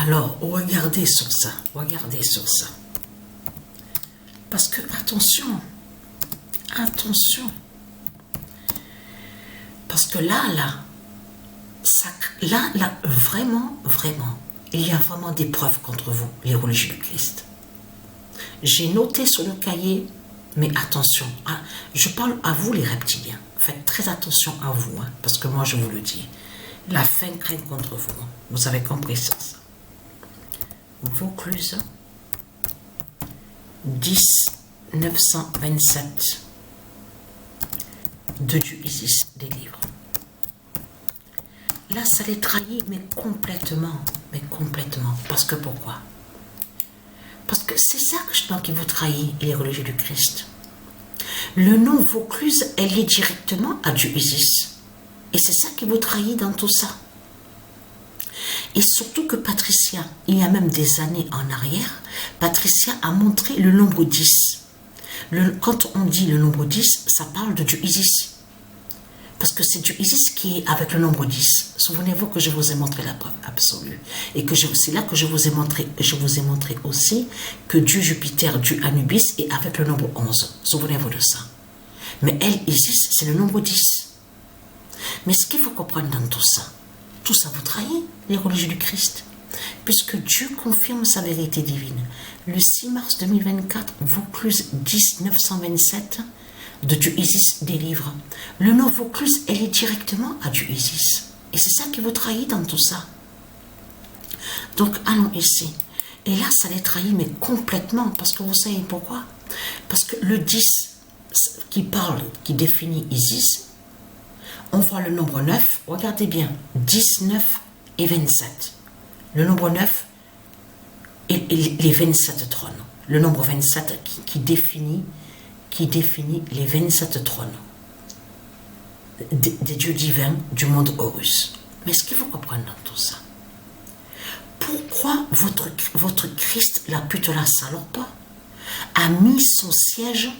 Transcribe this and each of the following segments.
Alors, regardez sur ça, regardez sur ça. Parce que, attention, attention. Parce que là, vraiment, il y a vraiment des preuves contre vous, les religieux du Christ. J'ai noté sur le cahier, mais attention, je parle à vous les reptiliens. Faites très attention à vous, hein, parce que moi je vous le dis. La fin craint contre vous. Hein. Vous avez compris ça. Vaucluse, 10-927. De Dieu Isis des livres. Là, ça les trahit, mais complètement. Parce que pourquoi? Parce que c'est ça qui vous trahit, les religieux du Christ. Le nom Vaucluse, elle est directement à Dieu Isis. Et c'est ça qui vous trahit dans tout ça. Et surtout que Patricia, il y a même des années en arrière, Patricia a montré le nombre 10. Quand on dit le nombre 10, ça parle de Dieu Isis. Parce que c'est Dieu Isis qui est avec le nombre 10. Souvenez-vous que je vous ai montré la preuve absolue. Et que c'est là que je vous ai montré aussi que Dieu Jupiter, Dieu Anubis est avec le nombre 11. Souvenez-vous de ça. Mais elle, Isis, c'est le nombre 10. Mais ce qu'il faut comprendre dans tout ça vous trahit, les religieux du Christ. Puisque Dieu confirme sa vérité divine. Le 6 mars 2024, Vaucluse 10-927 de Dieu Isis délivre. Le nom Vaucluse, elle est directement à Dieu Isis. Et c'est ça qui vous trahit dans tout ça. Donc, allons ici. Et là, ça les trahit, mais complètement. Parce que vous savez pourquoi? Parce que le 10 qui parle, qui définit Isis, on voit le nombre 9. Regardez bien. 10, 9 et 27. Le nombre 9 et les 27 trônes. Le nombre 27 qui définit les 27 trônes des dieux divins du monde Horus. Mais ce qu'il faut comprendre dans tout ça, pourquoi votre Christ, la pute la salope, a mis son siège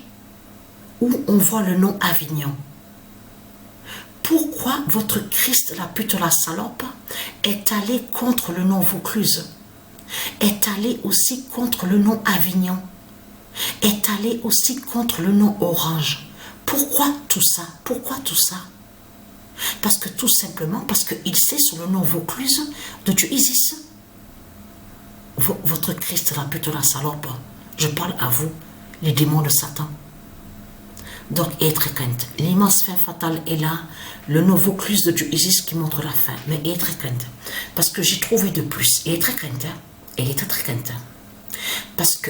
où on voit le nom Avignon? Pourquoi votre Christ, la pute la salope, est allé contre le nom Vaucluse, est allé aussi contre le nom Avignon, est allé aussi contre le nom Orange? Pourquoi tout ça? Pourquoi tout ça? Parce que tout simplement, parce qu'il sait sur le nom Vaucluse de Dieu Isis. Votre Christ, la pute la salope, je parle à vous, les démons de Satan. Donc, ayez très crainte. L'immense fin fatale est là. Le nom Vaucluse de Dieu Isis qui montre la fin. Mais ayez très crainte. Parce que j'ai trouvé de plus. Ayez très crainte. Ayez très crainte. Parce que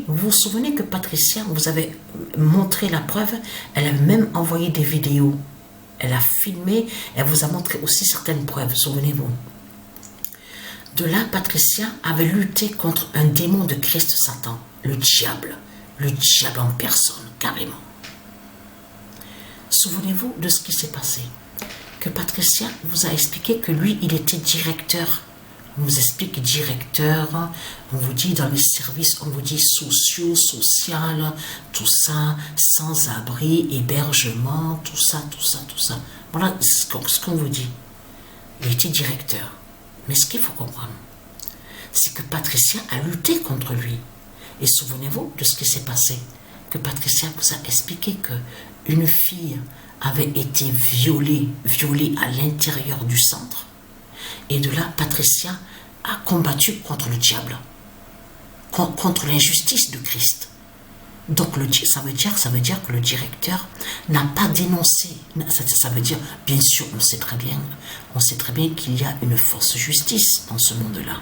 vous vous souvenez que Patricia, vous avez montré la preuve. Elle a même envoyé des vidéos. Elle a filmé. Elle vous a montré aussi certaines preuves. Souvenez-vous. De là, Patricia avait lutté contre un démon de Christ Satan. Le diable. Le diable en personne, carrément. Souvenez-vous de ce qui s'est passé. Que Patricia vous a expliqué que lui, il était directeur. On vous explique directeur, on vous dit dans les services, on vous dit sociaux, social, tout ça, sans-abri, hébergement, tout ça. Voilà ce qu'on vous dit. Il était directeur. Mais ce qu'il faut comprendre, c'est que Patricia a lutté contre lui. Et souvenez-vous de ce qui s'est passé. Que Patricia vous a expliqué que une fille avait été violée à l'intérieur du centre. Et de là, Patricia a combattu contre le diable, contre l'injustice de Christ. Donc, ça veut dire que le directeur n'a pas dénoncé. Ça veut dire, bien sûr, on sait très bien qu'il y a une fausse justice dans ce monde-là.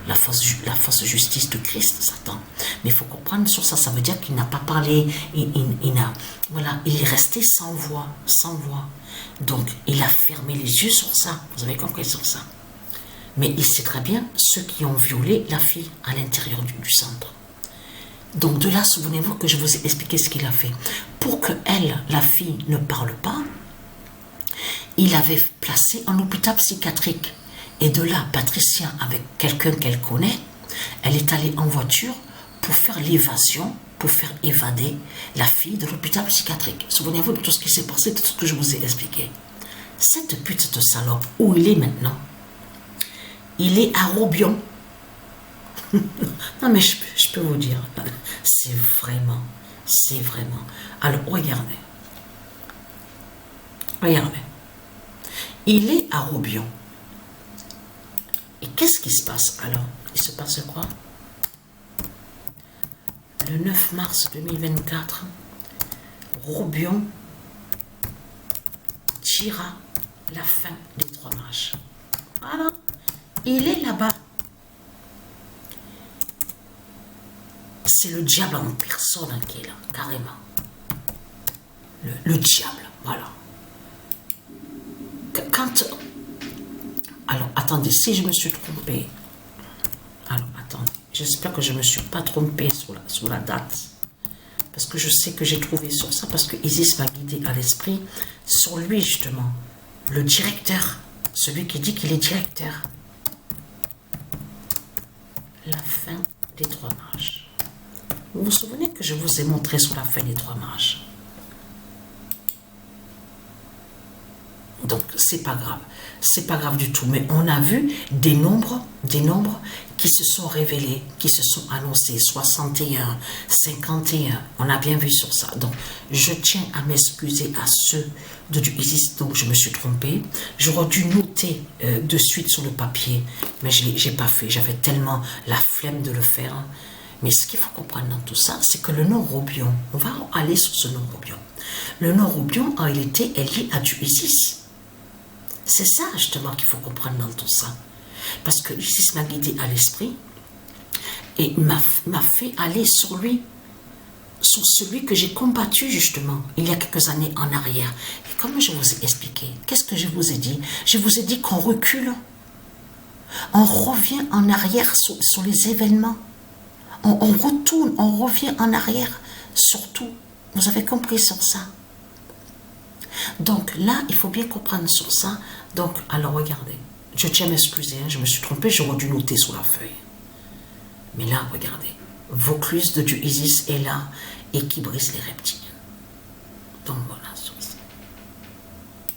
La fausse justice de Christ, Satan. Mais il faut comprendre sur ça, ça veut dire qu'il n'a pas parlé, il est resté sans voix. Donc, il a fermé les yeux sur ça, vous avez compris sur ça. Mais il sait très bien ceux qui ont violé la fille à l'intérieur du centre. Donc, de là, souvenez-vous que je vous ai expliqué ce qu'il a fait. Pour que elle, la fille, ne parle pas, il avait placé en hôpital psychiatrique. Et de là, Patricia, avec quelqu'un qu'elle connaît, elle est allée en voiture pour faire l'évasion, pour faire évader la fille de l'hôpital psychiatrique. Souvenez-vous de tout ce qui s'est passé, de tout ce que je vous ai expliqué. Cette salope, où il est maintenant, il est à Robion. Non mais je peux vous dire, c'est vraiment. Alors regardez. Regardez. Il est à Robion. Et qu'est-ce qui se passe alors? Il se passe quoi? Le 9 mars 2024, Robion dira la fin des 3 mages. Voilà. Il est là-bas. C'est le diable en personne qui est là, carrément. Le diable, voilà. Quand... Alors, attendez, si je me suis trompée... Alors, attendez, j'espère que je ne me suis pas trompée sur la date. Parce que je sais que j'ai trouvé sur ça, parce que Isis m'a guidé à l'esprit sur lui, justement. Le directeur, celui qui dit qu'il est directeur. La fin des 3 mages. Vous vous souvenez que je vous ai montré sur la fin des 3 mages? Donc, c'est pas grave du tout. Mais on a vu des nombres qui se sont révélés, qui se sont annoncés, 61, 51. On a bien vu sur ça. Donc, je tiens à m'excuser à ceux de du Isis, donc je me suis trompée. J'aurais dû noter de suite sur le papier, mais je n'ai pas fait. J'avais tellement la flemme de le faire. Mais ce qu'il faut comprendre dans tout ça, c'est que le nom Robion, on va aller sur ce nom Robion. Le nom Robion, en réalité, est lié à du Isis. C'est ça, justement, qu'il faut comprendre dans tout ça. Parce que Isis m'a guidé à l'esprit et m'a fait aller sur lui, sur celui que j'ai combattu, justement, il y a quelques années en arrière. Et comme je vous ai expliqué, qu'est-ce que je vous ai dit? Je vous ai dit qu'on recule. On revient en arrière sur les événements. On retourne, on revient en arrière sur tout. Vous avez compris sur ça? Donc là, il faut bien comprendre sur ça. Donc, alors regardez. Je tiens à m'excuser, hein, je me suis trompée, j'aurais dû noter sur la feuille. Mais là, regardez. Vaucluse de du Isis est là et qui brise les reptiles. Donc voilà.